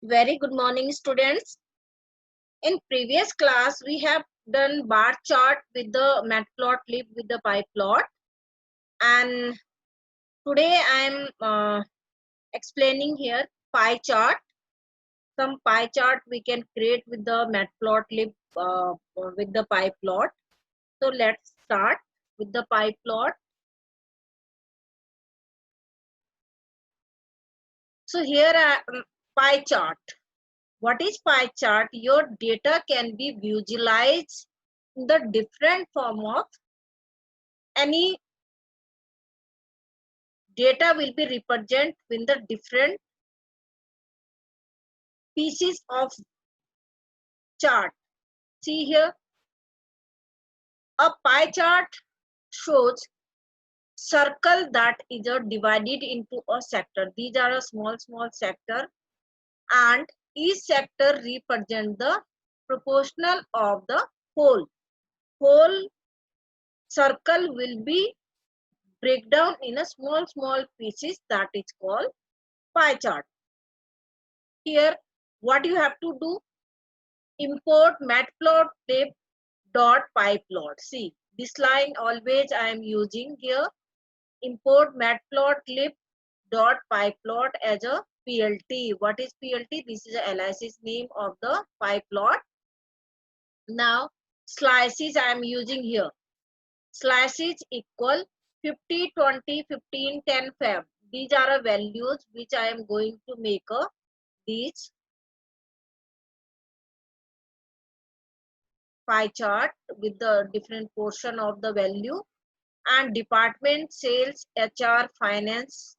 Very good morning, students. In previous class, we have done bar chart with the matplotlib with the pyplot, and today I am explaining here pie chart. Some pie chart we can create with the matplotlib with the pyplot. So let's start with the pyplot. So here pie chart. What is pie chart? Your data can be visualized in the different form of any data will be represented in the different pieces of chart. See here, a pie chart shows circle that is divided into a sector. These are a small sector, and each sector represents the proportional of the whole. Whole circle will be break down in a small pieces that is called pie chart. Here, what you have to do, import matplotlib dot pyplot. See, this line always I am using here. Import matplotlib dot pyplot as a PLT. What is PLT? This is a aliases name of the pyplot. Now, slices I am using here. Slices equal 50, 20, 15, 10, 5. These are values which I am going to make these pie chart with the different portion of the value, and department sales, HR, finance,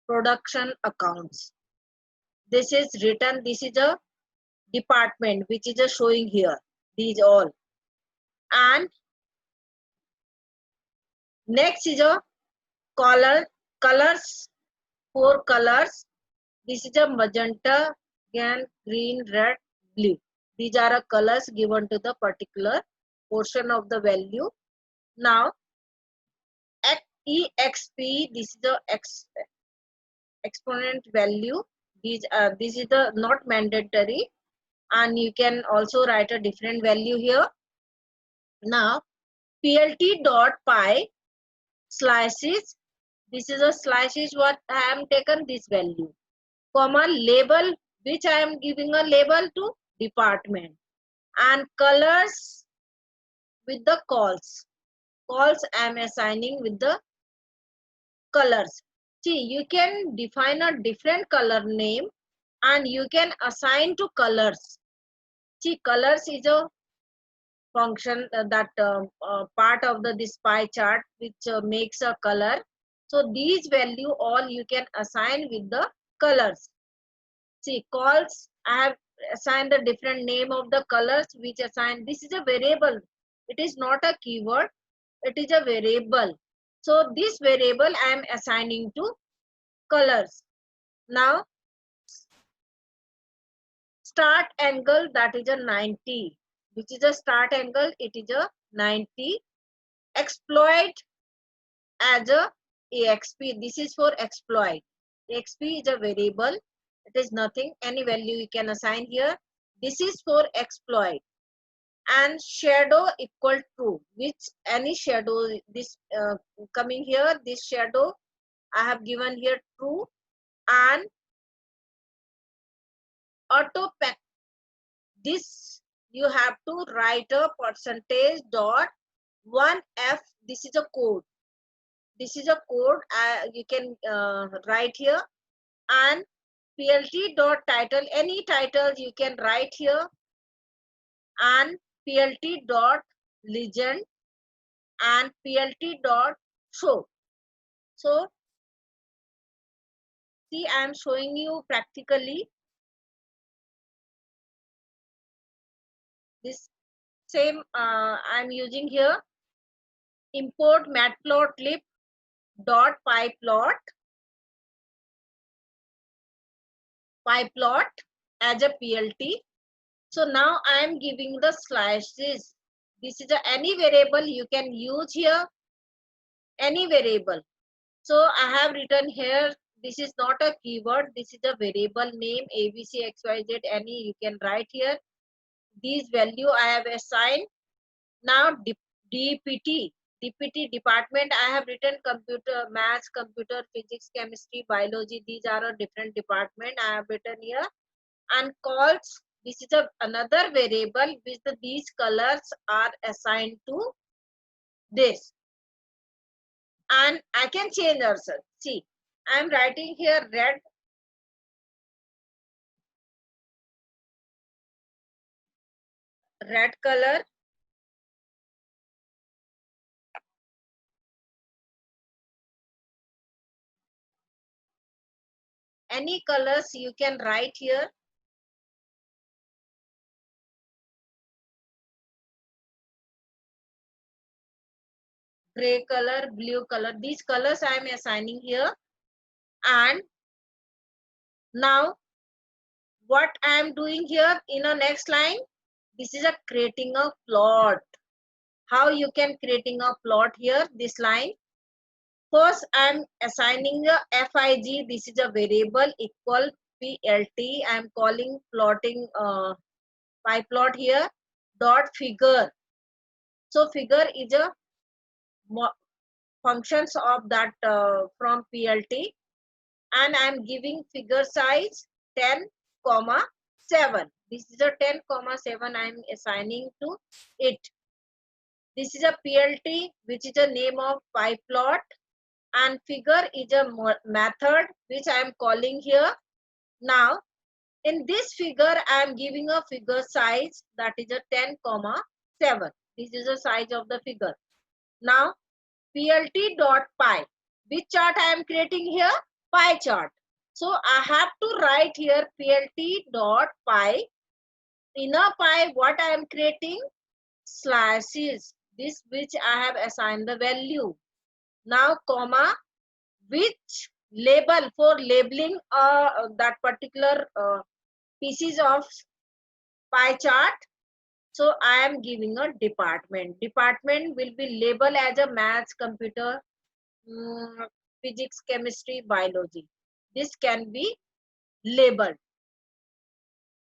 production, accounts. This is written, this is a department which is a showing here, these all. And next is a colors, 4 colors. This is a magenta, green, red, blue. These are a colors given to the particular portion of the value. Now EXP, this is the exponent value. This is the not mandatory, and you can also write a different value here. Now PLT dot pie slices, this is a slices what I am taken this value, comma label which I am giving a label to department, and colors with the calls I am assigning with the colors. See, you can define a different color name and you can assign to colors. See, colors is a function that part of the this pie chart which makes a color. So these value all you can assign with the colors. See, calls I have assigned the different name of the colors which assign. This is a variable. It is not a keyword. It is a variable. So this variable I am assigning to colors. Now start angle, that is a 90, which is a start angle, it is a 90. Exploit as a exp, this is for exploit. Exp is a variable, it is nothing, any value you can assign here. This is for exploit. And shadow equal true, which any shadow this coming here, this shadow I have given here true. And auto pack, this you have to write a percentage dot 1f. This is a code, this is a code you can write here. And plt dot title, any titles you can write here. And plt dot legend and plt dot show. So see, I am showing you practically this same I am using here. Import matplotlib dot pyplot as a PLT. So now I am giving the slices. This is any variable you can use here, any variable. So I have written here This is not a keyword. This is a variable name ABC XYZ any you can write here. These value I have assigned. Now DPT. DPT department I have written computer, maths, computer, physics, chemistry, biology. These are a different department I have written here. And calls, this is another variable which these colors are assigned to this. And I can change also. See, I am writing here red color. Any colors you can write here. Gray color, blue color. These colors I am assigning here. And now what I am doing here in a next line, this is a creating a plot. How you can creating a plot here, this line. First I am assigning a FIG, this is a variable equal PLT. I am calling plotting pie plot here dot figure. So figure is a functions of that from PLT, and I am giving figure size 10, 7. This is a 10, 7 I am assigning to it. This is a PLT which is a name of pie plot, and figure is a method which I am calling here. Now in this figure I am giving a figure size that is a 10, 7. This is the size of the figure. Now plt.py, which chart I am creating here? Pie chart. So I have to write here plt.py. In a pie, what I am creating? Slices. This which I have assigned the value. Now comma, which label for labeling that particular pieces of pie chart. So I am giving a department. Department will be labeled as a maths, computer, physics, chemistry, biology. This can be labeled.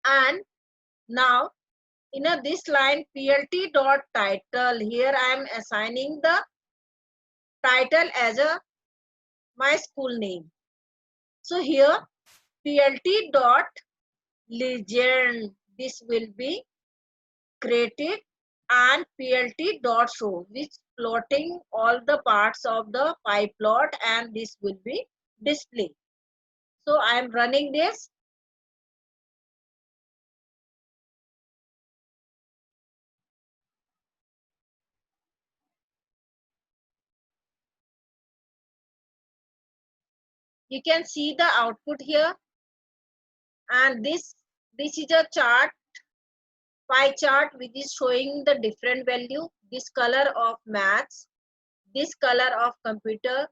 And now in this line plt dot title, here I am assigning the title as a my school name. So here plt dot legend, this will be created, and plt dot show, which plotting all the parts of the pie plot, and this will be display. So I am running this. You can see the output here, and this is a chart, pie chart, which is showing the different value. This color of maths, this color of computer,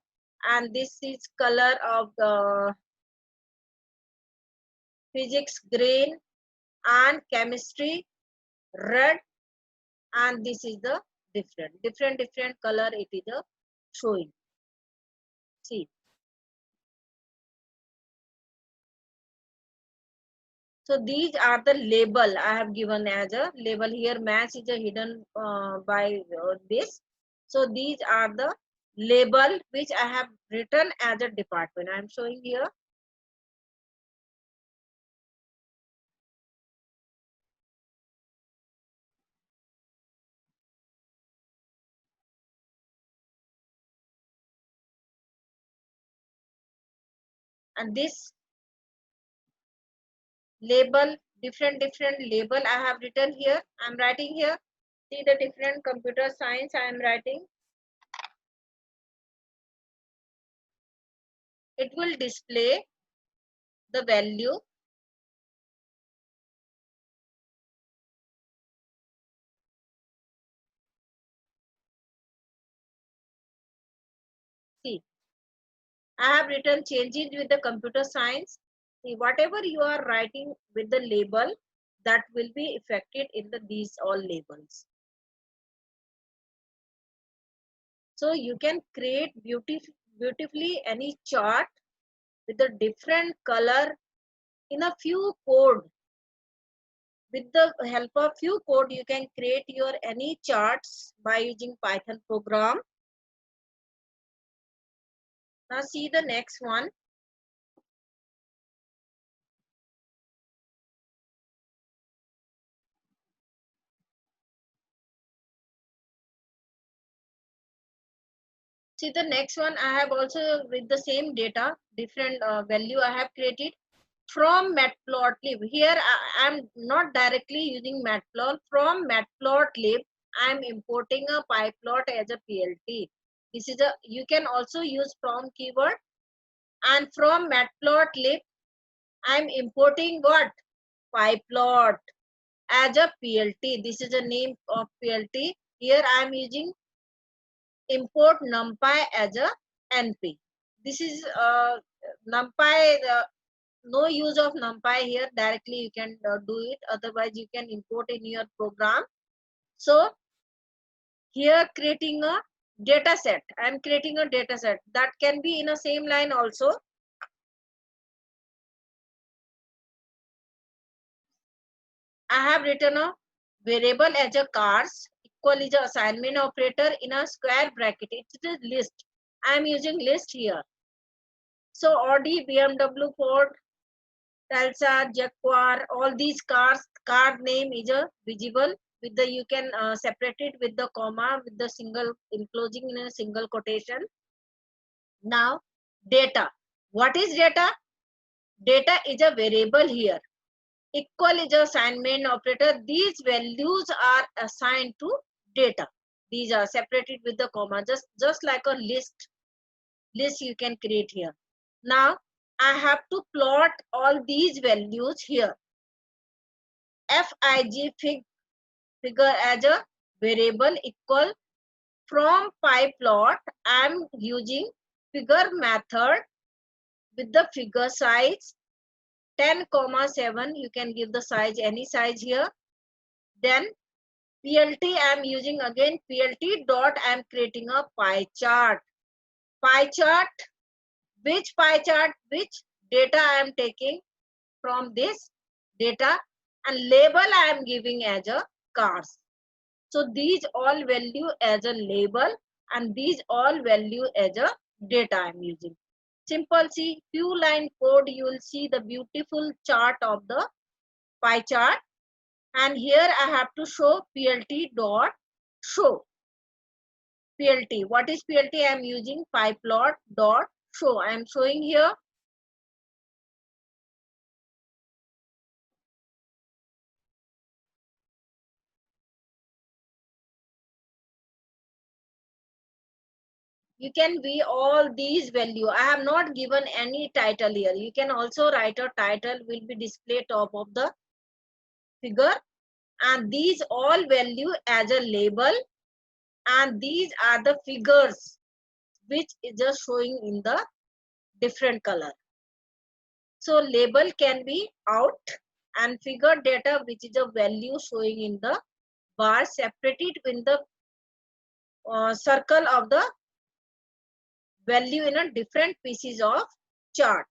and this is color of the physics green, and chemistry red, and this is the different color it is showing. See, so these are the label I have given as a label here. Maths is a hidden by this. So these are the label which I have written as a department. I am showing here. And this label, different label I have written here. I am writing here. See the different computer science I am writing. It will display the value. See, I have written changes with the computer science. See, whatever you are writing with the label, that will be affected in these all labels. So you can create beautifully any chart with a different color in a few code. With the help of few code, you can create your any charts by using Python program. Now see the next one. See the next one. I have also with the same data, different value I have created from matplotlib. Here I am not directly using matplotlib. From matplotlib, I am importing a pyplot as a PLT. This is a, you can also use from keyword, and from matplotlib I am importing what? Pyplot as a PLT. This is the name of PLT. Here I am using import numpy as a NP. This is numpy. No use of numpy here. Directly you can do it. Otherwise you can import in your program. So here creating a data set. I am creating a data set that can be in a same line also. I have written a variable as a cars equal is a assignment operator in a square bracket. It's a list. I am using list here. So Audi, BMW, Ford, Telsa, Jaguar, all these cars, car name is a visible with the, you can separate it with the comma, with the single enclosing in a single quotation. Now data. What is data? Data is a variable here. Equal is a assignment operator. These values are assigned to data. These are separated with the comma, just like a list you can create here. Now I have to plot all these values here. Fig figure as a variable equal from pyplot. I am using figure method with the figure size 10,7. You can give the size any size here. Then PLT I am using again PLT dot I am creating a pie chart. Pie chart, which pie chart, which data I am taking from this data, and label I am giving as a cars. So these all value as a label and these all value as a data I am using. Simple, see few line code, you will see the beautiful chart of the pie chart. And here I have to show PLT dot show. PLT. What is PLT? I am using pyplot dot show. I am showing here. You can be all these value. I have not given any title here. You can also write a title will be displayed top of the figure, and these all value as a label, and these are the figures which is just showing in the different color. So label can be out and figure data which is a value showing in the bar separated in the circle of the value in a different pieces of chart.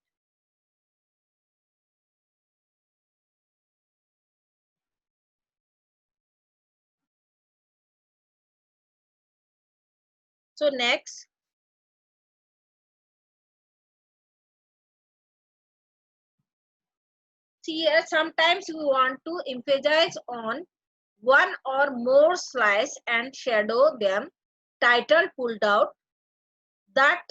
So next, see here sometimes we want to emphasize on one or more slice and shadow them. Title pulled out. That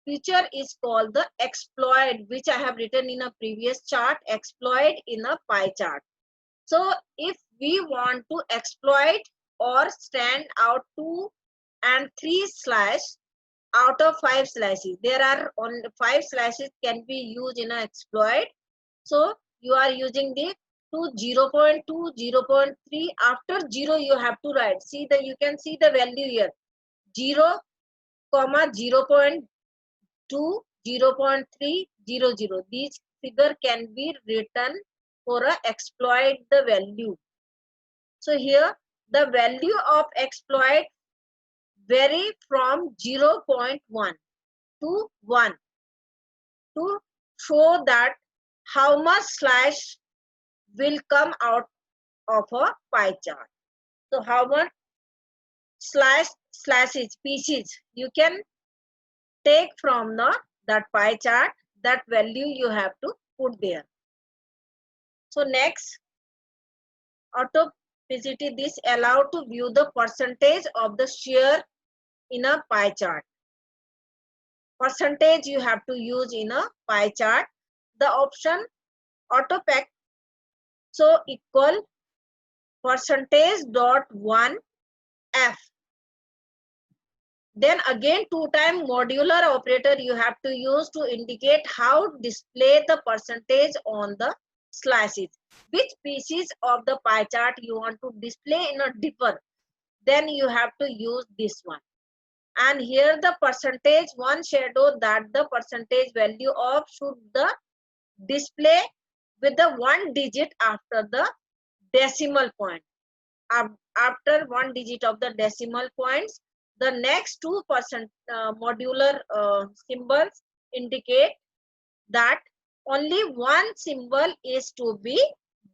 feature is called the exploit, which I have written in a previous chart. Exploit in a pie chart. So if we want to exploit or stand out 2 and 3 slash out of 5 slices, there are only 5 slices can be used in an exploit. So you are using the 0.2, 0.3. After 0 you have to write. See the, you can see the value here 0, 0.2, 0.3, 0. These figure can be written for a exploit the value. So here the value of exploit vary from 0.1 to 1 to show that how much slash will come out of a pie chart. So how much slashes pieces you can take from that pie chart, that value you have to put there. So next, autopacity, this allow to view the percentage of the share in a pie chart. Percentage you have to use in a pie chart. The option autopack, so equal percentage dot 1 f. Then again 2-time modular operator you have to use to indicate how display the percentage on the slices. Which pieces of the pie chart you want to display in a differ, then you have to use this one. And here the percentage one shadow that the percentage value of should the display with the 1 digit after the decimal point. After 1 digit of the decimal points, the next 2% modular symbols indicate that only one symbol is to be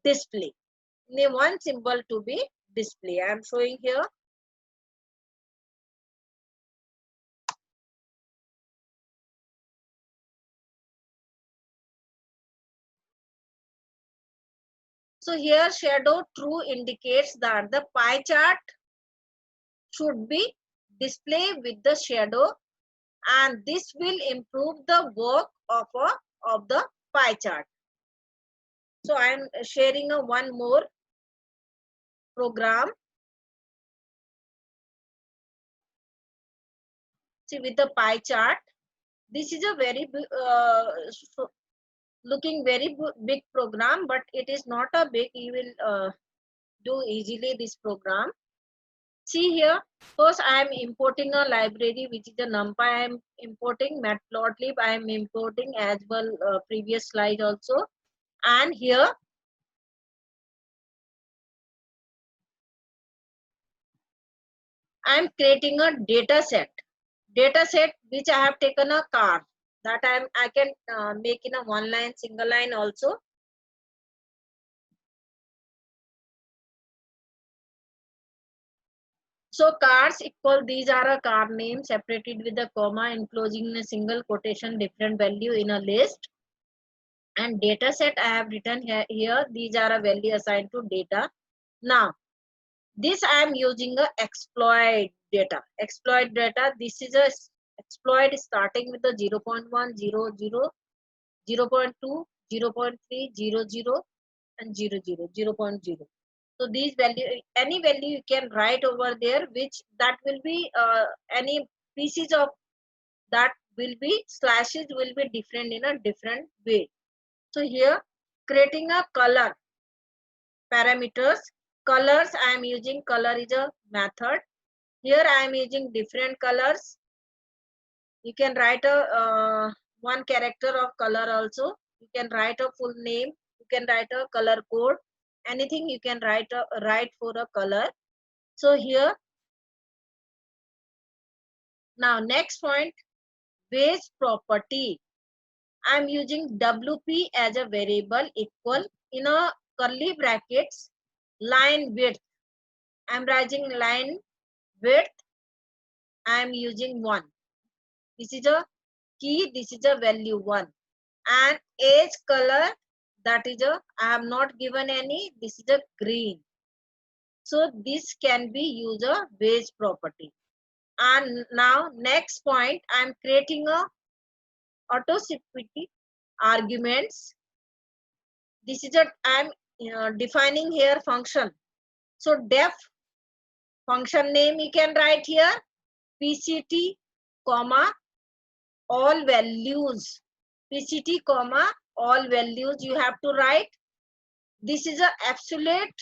displayed. Only one symbol to be displayed. I am showing here. So here shadow true indicates that the pie chart should be displayed with the shadow, and this will improve the work of the pie chart. So I am sharing one more program. See, with the pie chart, this is a very looking very big program, but it is not a big. You will do easily this program. See here, first I am importing a library which is a NumPy. I am importing Matplotlib. I am importing as well previous slide also. And here I am creating a data set which I have taken a car that I can make in a one line, single line also. So cars equal, these are a car name separated with a comma enclosing in a single quotation different value in a list. And data set I have written here, these are a value assigned to data. Now this I am using a exploit data. This is a exploit starting with the 0.1, 0, 0, 0.2, 0.3, 0, 0 and 0, 0, 0.0. So these value, any value you can write over there, which that will be any pieces of that will be slashes will be different in a different way. So here creating a color parameters. Colors I am using, color is a method. Here I am using different colors. You can write a one character of color also. You can write a full name. You can write a color code. Anything you can write for a color. So here now next point, base property. I am using WP as a variable equal in a curly brackets line width. I am writing line width. I am using 1. This is a key, this is a value 1. And edge color, that is a, I have not given any, this is a green. So this can be used a base property. And now next point, I am creating a autosipity arguments. This is a, I am defining here function. So def function name you can write here, PCT comma all values, PCT comma all values you have to write. This is a absolute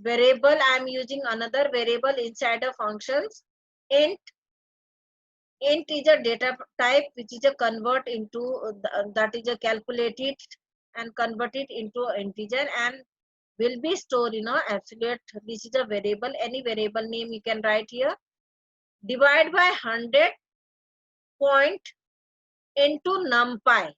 variable. I am using another variable inside of functions. Int is a data type which is a convert into that is a calculated and converted into integer and will be stored in a absolute. This is a variable, any variable name you can write here. Divide by 100.5 into numpy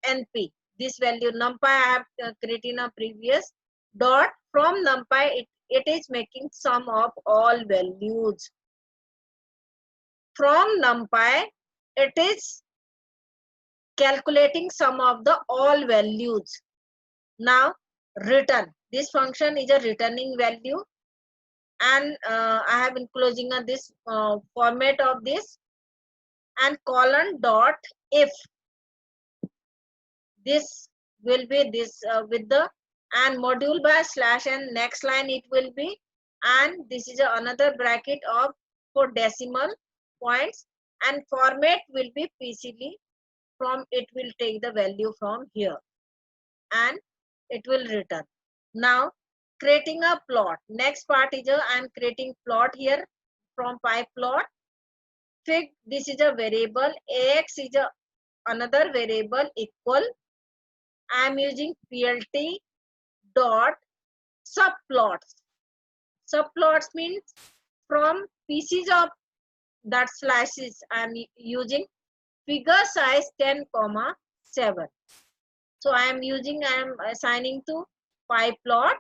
np. This value numpy I have created in a previous dot. From numpy it is making sum of all values. From numpy it is calculating sum of the all values. Now return. This function is a returning value, and I have enclosing this format of this, and colon dot if. This will be this with the and module by slash, and next line it will be, and this is another bracket of for decimal points, and format will be PCD. From it will take the value from here and it will return. Now creating a plot. Next part is I am creating plot here from pyplot. Fig, this is a variable, ax is another variable equal. I am using plt dot subplots. Subplots means from pieces of that slices I am using figure size 10,7. So I am assigning to pyplot.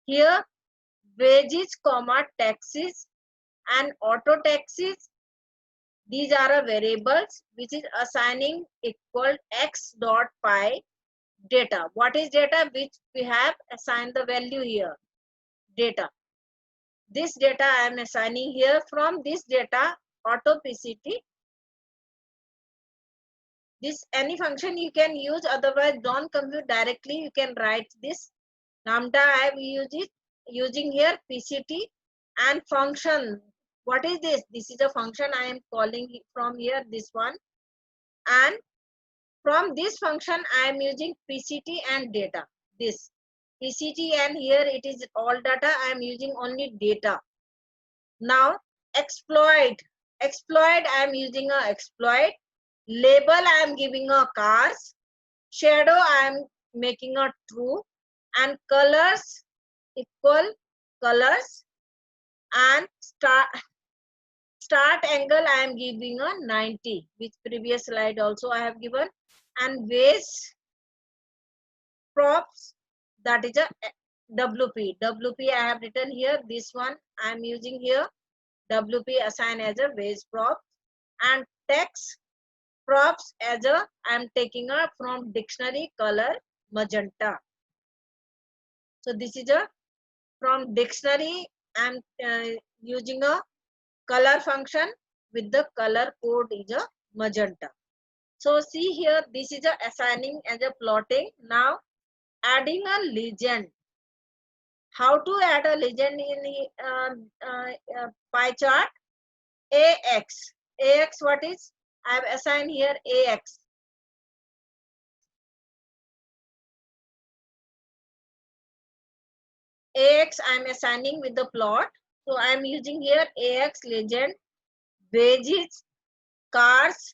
Here wages, taxes and auto taxes. These are variables which is assigning equal x dot py data. What is data? Which we have assigned the value here. Data. This data I am assigning here. From this data auto PCT. This any function you can use, otherwise don't compute directly. You can write this. Lambda I have using here PCT and function. What is this? This is a function I am calling from here, this one. And from this function I am using PCT and data. This PCT, and here it is all data. I am using only data. Now exploit. Exploit I am using a exploit. Label I am giving a cars. Shadow I am making a true, and colors equal colors, and start angle I am giving a 90, which previous slide also I have given, and base props, that is a WP I have written here. This one I am using here WP assign as a base prop, and text props as a I am taking a from dictionary color magenta. So this is a from dictionary I am using a color function with the color code is a magenta. So see here, this is a assigning as a plotting. Now adding a legend. How to add a legend in pie chart? AX. AX what is? I have assigned here AX. AX I am assigning with the plot. So I am using here AX legend, wages, cars,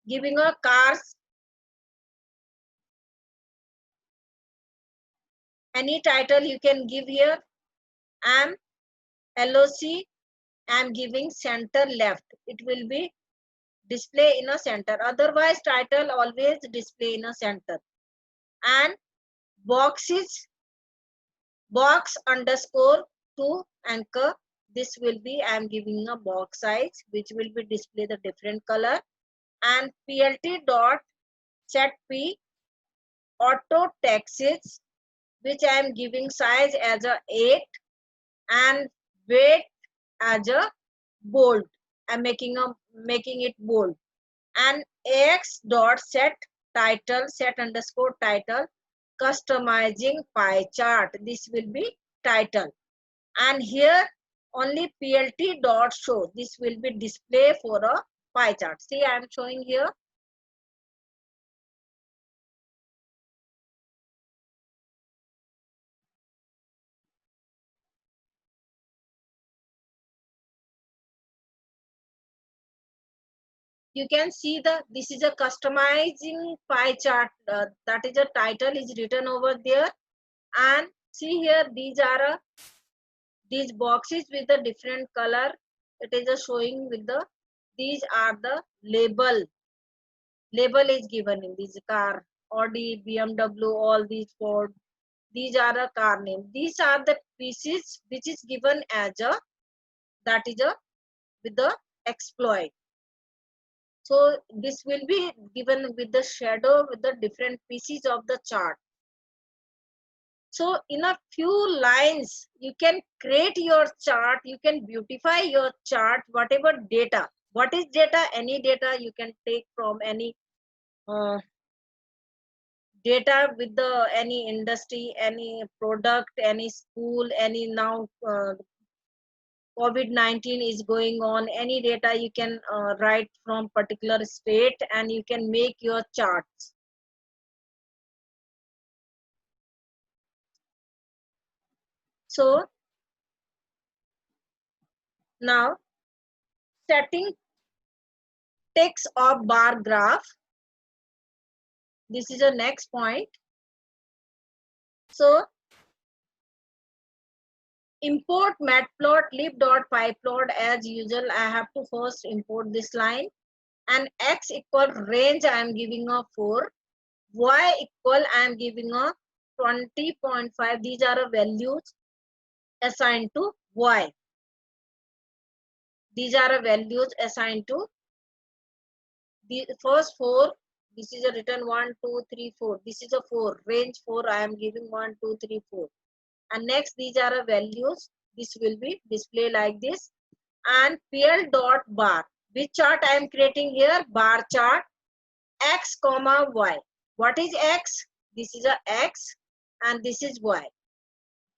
giving a cars. Any title you can give here. I am LOC. I am giving center left. It will be display in a center. Otherwise, title always display in a center. And boxes, box underscore to anchor. This will be I am giving a box size which will be display the different color. And plt dot set p auto taxes, which I am giving size as a 8 and weight as a bold. I'm making it bold. And ax dot set title, set underscore title, customizing pie chart. This will be title. And here only plt dot show. This will be display for a pie chart. See, I am showing here. You can see this is a customizing pie chart, that is a title is written over there. And see here, these are these boxes with a different color. It is a showing with the, these are the label is given in this car, Audi, BMW, all these Ford. These are a car name. These are the pieces which is given as a, that is a, with the exploit. So this will be given with the shadow with the different pieces of the chart. So in a few lines, you can create your chart, you can beautify your chart, whatever data. What is data? Any data you can take from any uh, data with the any industry, any product, any school, any now COVID-19 is going on, any data you can write from particular state and you can make your charts. So now setting text of bar graph. This is the next point. So import matplotlib.pyplot as usual. I have to first import this line, and x equal range I am giving a 4, y equal I am giving a 20.5. These are the values assigned to y. These are the values assigned to the first 4. This is a written 1 2 3 4. This is a 4, range 4. I am giving 1 2 3 4. And next these are the values. This will be displayed like this. And pl dot bar, which chart I am creating here? Bar chart, x comma y. What is x? This is a x and this is y.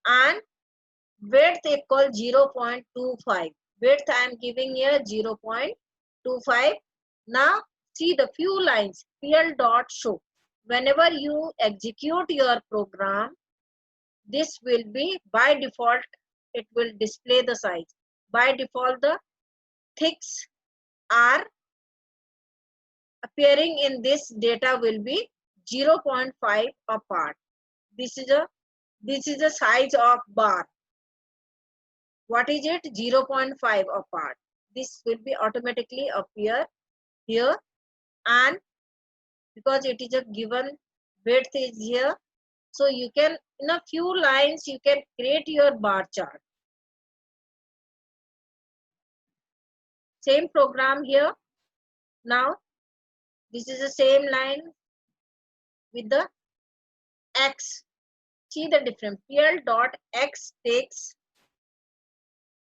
And width equal 0.25. Width I am giving here 0.25. Now see the few lines. pl dot show. Whenever you execute your program, this will be by default, it will display the size. By default, the thicks are appearing in this data will be 0.5 apart. This is a size of bar. What is it? 0.5 apart. This will be automatically appear here, and because it is a given width is here, so you can in a few lines you can create your bar chart. Same program here. Now this is the same line with the x. See the difference. pl dot x takes,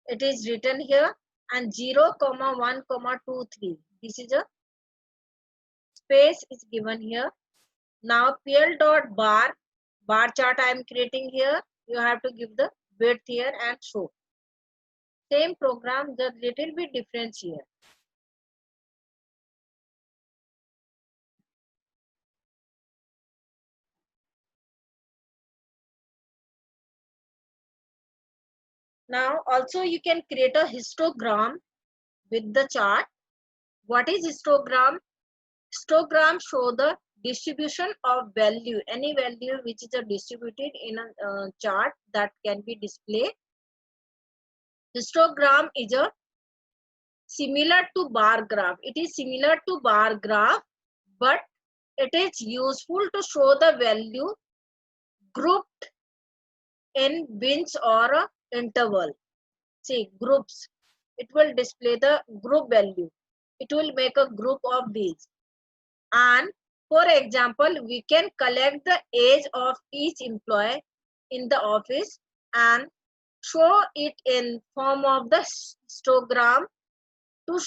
it is written here, and 0 comma 1 comma 2 3. This is a space is given here. Now pl dot bar chart I am creating here. You have to give the width here and show. Same program, the little bit difference here. Now also you can create a histogram with the chart. What is histogram? Histogram show the distribution of value, any value which is distributed in a chart that can be displayed. Histogram is a similar to bar graph. It is similar to bar graph, but it is useful to show the value grouped in bins or a interval. See, groups. It will display the group value. It will make a group of these. And for example, we can collect the age of each employee in the office and show it in form of the histogram to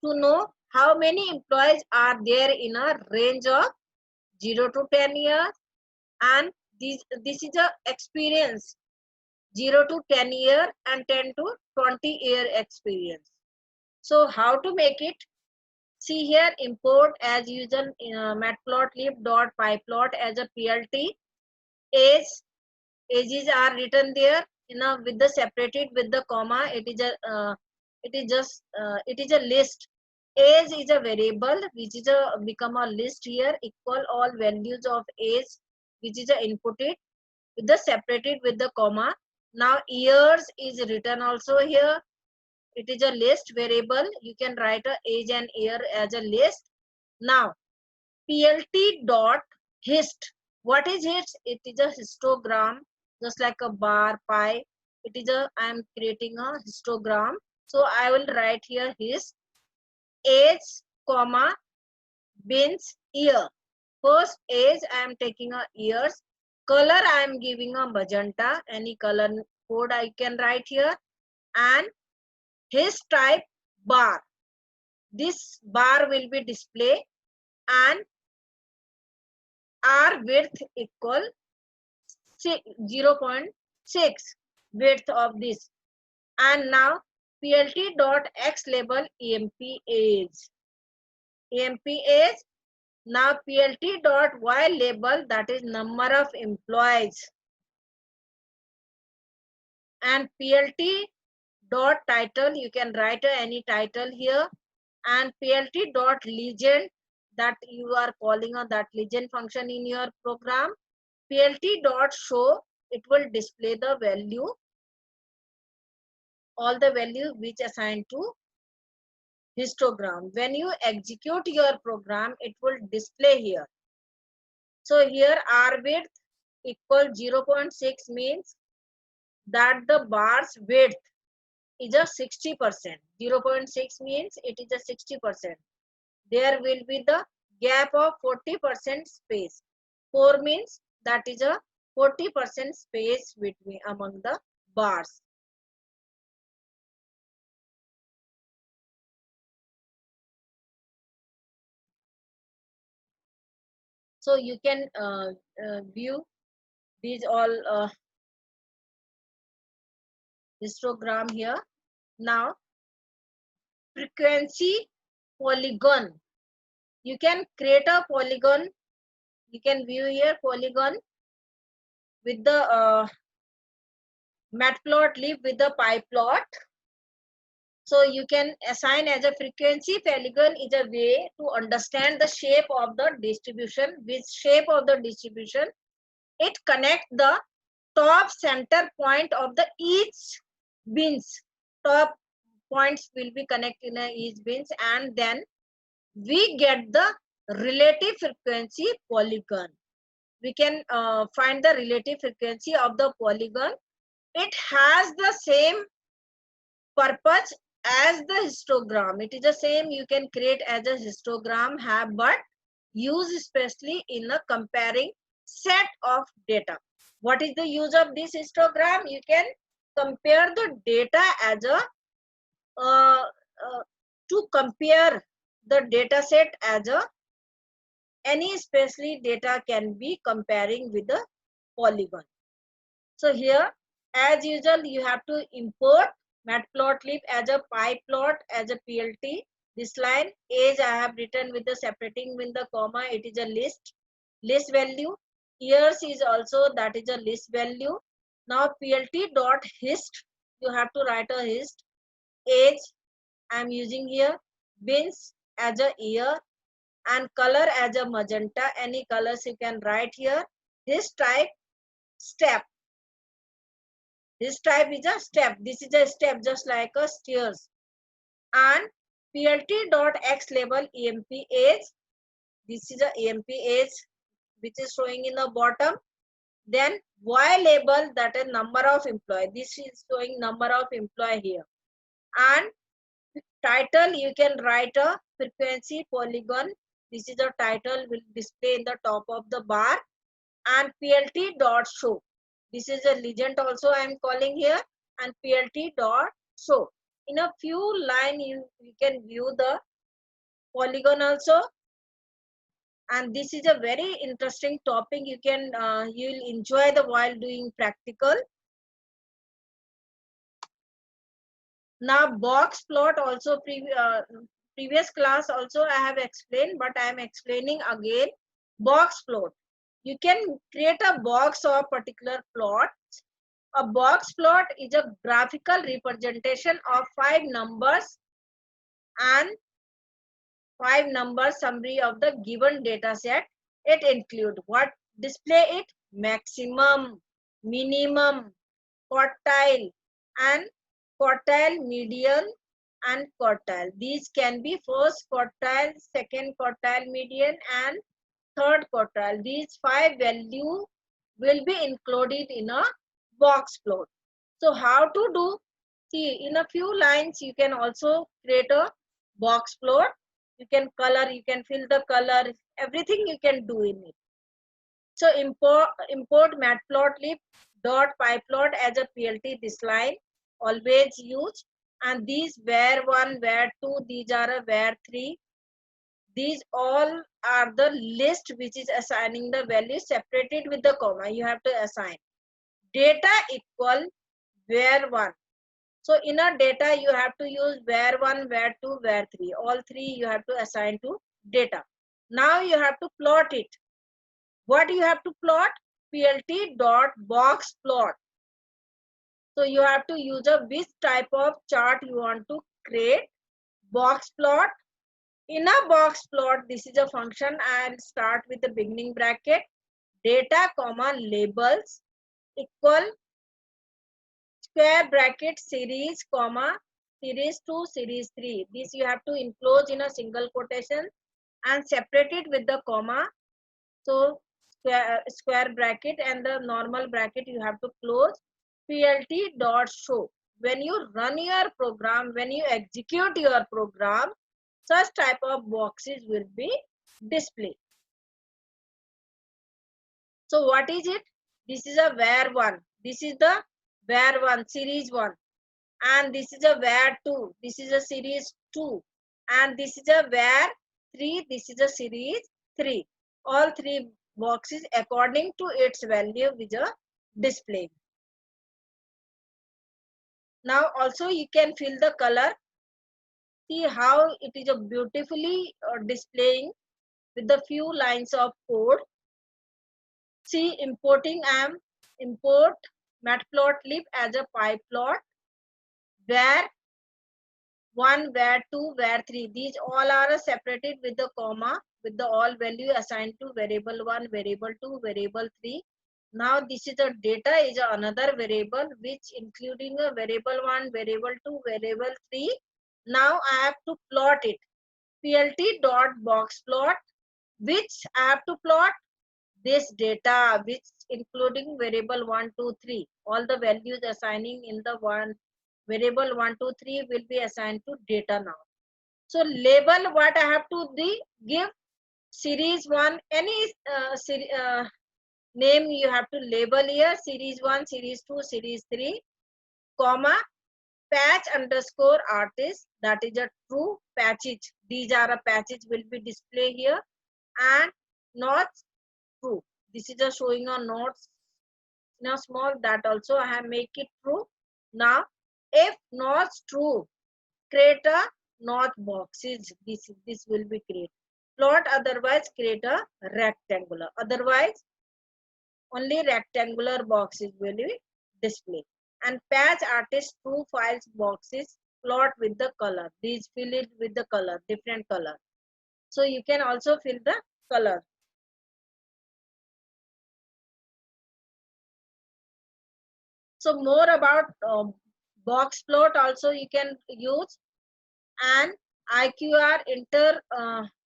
know how many employees are there in a range of 0 to 10 years, and this is a experience 0 to 10 year and 10 to 20 year experience. So how to make it? See here, import as usual matplotlib.pyplot as a plt. Ages are written there, with the separated with the comma. It is a list. Age is a variable which is become a list here. Equal all values of age which is inputted with the separated with the comma. Now years is written also here. It is a list variable. You can write a age and year as a list. Now PLT dot hist. What is hist? It is a histogram, just like a bar, pie. It is a, I am creating a histogram. So I will write here hist, age, comma, bins, year. First age I am taking a years. Color I am giving a magenta. Any color code I can write here. And his type bar. This bar will be display, and R width equal 0.6 width of this. And now PLT dot X label EMP age. EMP age. Now PLT dot Y label, that is number of employees. And PLT dot title, you can write any title here. And PLT dot legend, that you are calling on that legend function in your program. PLT dot show, it will display the value, all the value which assigned to histogram. When you execute your program, it will display here. So here R width equal 0.6 means that the bar's width is a 60%. 0.6 means it is a 60%. There will be the gap of 40% space. 4 means that is a 40% space between among the bars. So you can view these all histogram here. Now frequency polygon. You can create a polygon. You can view here polygon with the matplotlib with the pyplot. So you can assign as a frequency polygon is a way to understand the shape of the distribution. With shape of the distribution, it connects the top center point of the each bins. Top points will be connected in each bins, and then we get the relative frequency polygon. We can find the relative frequency of the polygon. It has the same purpose as the histogram. It is the same, you can create as a histogram, have but use especially in a comparing set of data. What is the use of this histogram? You can compare the data as a to compare the data set as a any especially data can be comparing with the polygon. So here as usual you have to import matplotlib as a pyplot as a PLT. This line age I have written with the separating with the comma, it is a list value. Years is also that is a list value. Now PLT dot hist, you have to write a hist. Age I am using here. Bins as a year, and color as a magenta. Any colors you can write here. This type step. This type is a step. This is a step just like a stairs. And PLT dot X label EMP age. This is a EMP age which is showing in the bottom. Then Y label, that is number of employee. This is showing number of employee here. And title you can write a frequency polygon. This is the title will display in the top of the bar. And PLT dot show. This is a legend also I am calling here. And PLT dot show. In a few line you can view the polygon also. And this is a very interesting topic. You can you'll enjoy the while doing practical. Now box plot also previous class also I have explained, but I am explaining again. Box plot. You can create a box or particular plot. A box plot is a graphical representation of 5 numbers and 5 number summary of the given data set. It include what display it? Maximum, minimum, quartile, and quartile, median, and quartile. These can be first quartile, second quartile, median, and third quartile. These 5 values will be included in a box plot. So how to do? See, in a few lines you can also create a box plot. You can color, you can fill the color, everything you can do in it. So import matplotlib dot pyplot as a PLT. This line always use, and these var1, var2, these are a var3. These all are the list which is assigning the value separated with the comma. You have to assign data equal var1. So in a data you have to use var1, var2, var3. All three you have to assign to data. Now you have to plot it. What you have to plot? PLT dot box plot. So you have to use a which type of chart you want to create. Box plot. In a box plot, this is a function. I'll start with the beginning bracket. Data comma labels equal square bracket series comma series 2 series 3. This you have to enclose in a single quotation and separate it with the comma. So square bracket and the normal bracket you have to close. PLT dot show. When you run your program, when you execute your program, such type of boxes will be displayed. So what is it? This is a var1. This is the var1 series 1, and this is a var2. This is a series 2, and this is a var3. This is a series 3. All three boxes according to its value which are displayed. Now also you can fill the color. See how it is a beautifully displaying with the few lines of code. See, importing, I am import matplotlib as a pyplot, var1, var2, var3. These all are separated with the comma, with the all value assigned to variable 1, variable 2, variable 3. Now this is the data is another variable which including a variable 1, variable 2, variable 3. Now I have to plot it. PLT dot box plot, which I have to plot this data, which including variable 1, 2, 3. All the values assigning in the one variable 1, 2, 3 will be assigned to data now. So label what I have to give series 1, any name you have to label here, series 1, series 2, series 3, comma, patch underscore artist, that is a true patches. These are a patches will be displayed here, and not true. This is a showing a notes now small, that also I have make it true. Now if not true, create a not boxes. This will be create plot, otherwise create a rectangular, otherwise only rectangular boxes will be displayed. And patch artist true files boxes plot with the color. These fill it with the color, different color. So you can also fill the color. So more about box plot also you can use, and IQR inter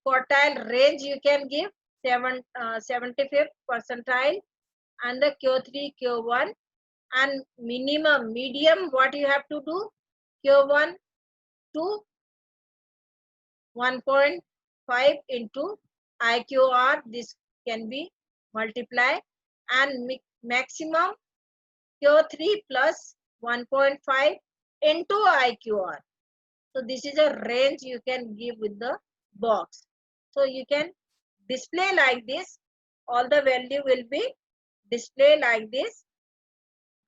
quartile range you can give 75th percentile, and the Q3 Q1, and minimum medium what you have to do Q1 to 1.5 into IQR. This can be multiplied, and maximum Q3 plus 1.5 into IQR. So this is a range you can give with the box. So you can display like this. All the value will be displayed like this.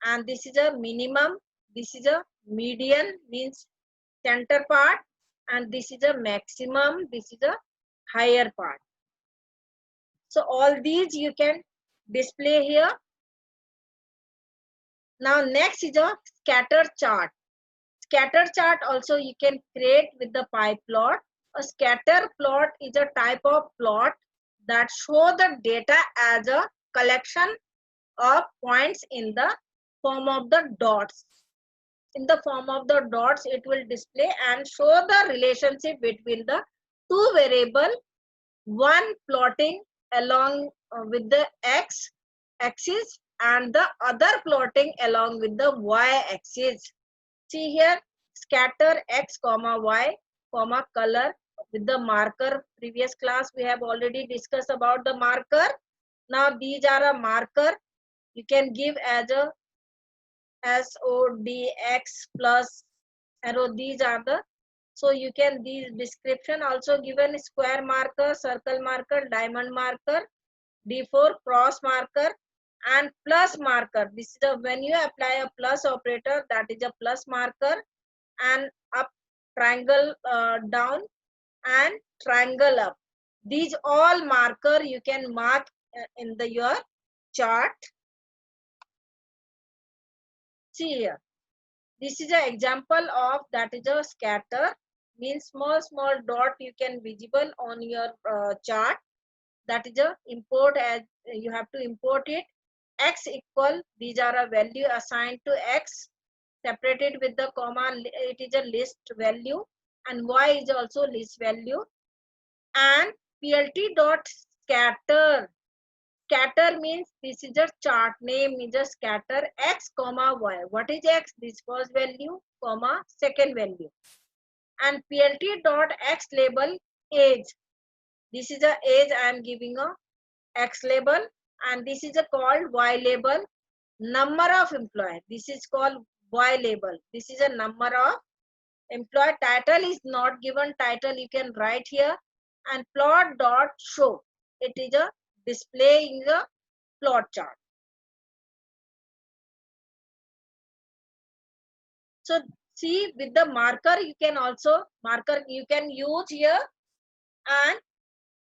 And this is a minimum. This is a median, means center part. And this is a maximum. This is a higher part. So all these you can display here. Now next is a scatter chart. Scatter chart also you can create with the pyplot. A scatter plot is a type of plot that show the data as a collection of points in the form of the dots. In the form of the dots, it will display and show the relationship between the two variable, one plotting along with the x axis and the other plotting along with the y axis. See here, scatter x comma y comma color with the marker. Previous class we have already discussed about the marker. Now these are a marker. You can give as a SODX plus arrow. These are the, so you can, these description also given: square marker, circle marker, diamond marker, D4 cross marker and plus marker. This is a, when you apply a plus operator, that is a plus marker, and up triangle down and triangle up. These all marker you can mark in the your chart. See here, this is an example of, that is a scatter, means small dot you can visible on your chart. That is a import, as you have to import it. X equal, these are a value assigned to x separated with the comma, it is a list value, and y is also list value. And plt dot scatter, scatter means this is a chart name, is a scatter x comma y. What is x? This first value comma second value. And plt dot x label age, this is a age I am giving a x label, and this is a called y label. Number of employee, this is called y label. This is a number of employee. Title is not given, title you can write here. And plot dot show, it is a display in the plot chart. So see, with the marker you can also, marker you can use here and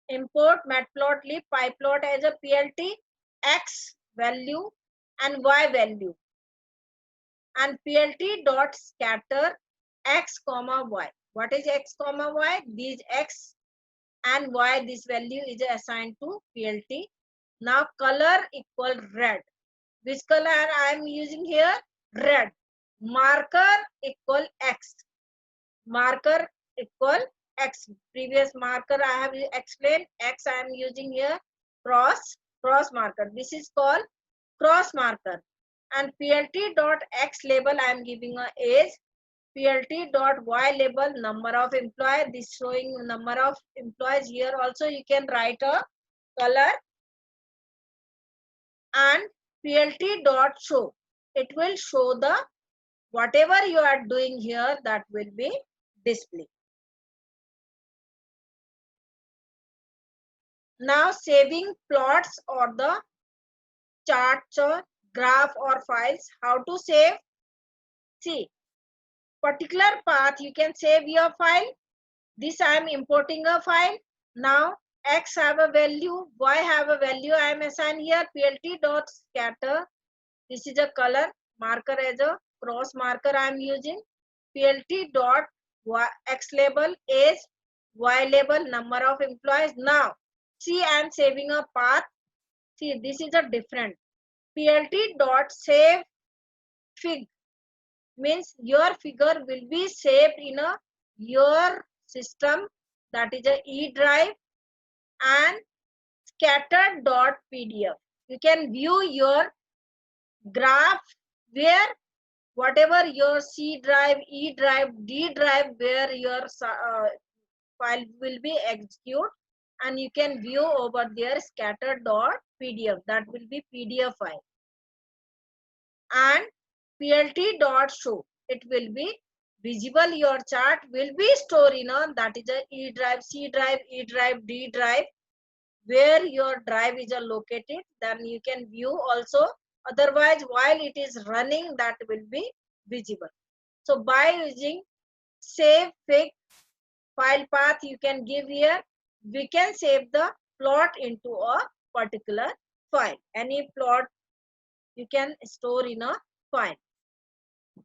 import matplotlib pyplot as a plt x value and y value, and plt dot scatter x comma y. What is x comma y? These x and y, this value is assigned to plt. Now color equal red. Which color I am using here? Red. Marker equal x. Marker equal x. Previous marker I have explained. X I am using here. Cross marker. This is called cross marker. And plt dot x label I am giving a age. Plt dot y label number of employees. This showing number of employees. Here also you can write a color. And plt dot show, it will show the whatever you are doing here, that will be displayed. Now saving plots or the charts or graph or files, how to save? See, particular path you can save your file. This I am importing a file. Now x have a value, y have a value. I am assigning here plt dot scatter. This is a color marker as a cross marker I am using. Plt dot x label age, y label number of employees. Now see, I am saving a path. See, this is a different. Plt dot save fig means your figure will be saved in a your system, that is a E drive. And scatter dot pdf, you can view your graph where whatever your C drive, E drive, D drive, where your file will be executed, and you can view over there scatter dot pdf, that will be PDF file. And plt dot show, it will be visible, your chart will be stored in a, that is a E drive, C drive, E drive, D drive, where your drive is located. Then you can view also. Otherwise, while it is running, that will be visible. So by using save fig file path, you can give here, we can save the plot into a particular file. Any plot you can store in a file.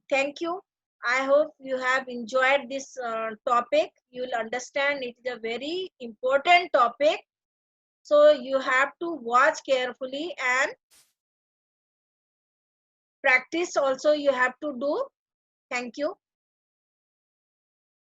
Thank you. I hope you have enjoyed this topic. You will understand it is a very important topic. So you have to watch carefully and practice also you have to do. Thank you.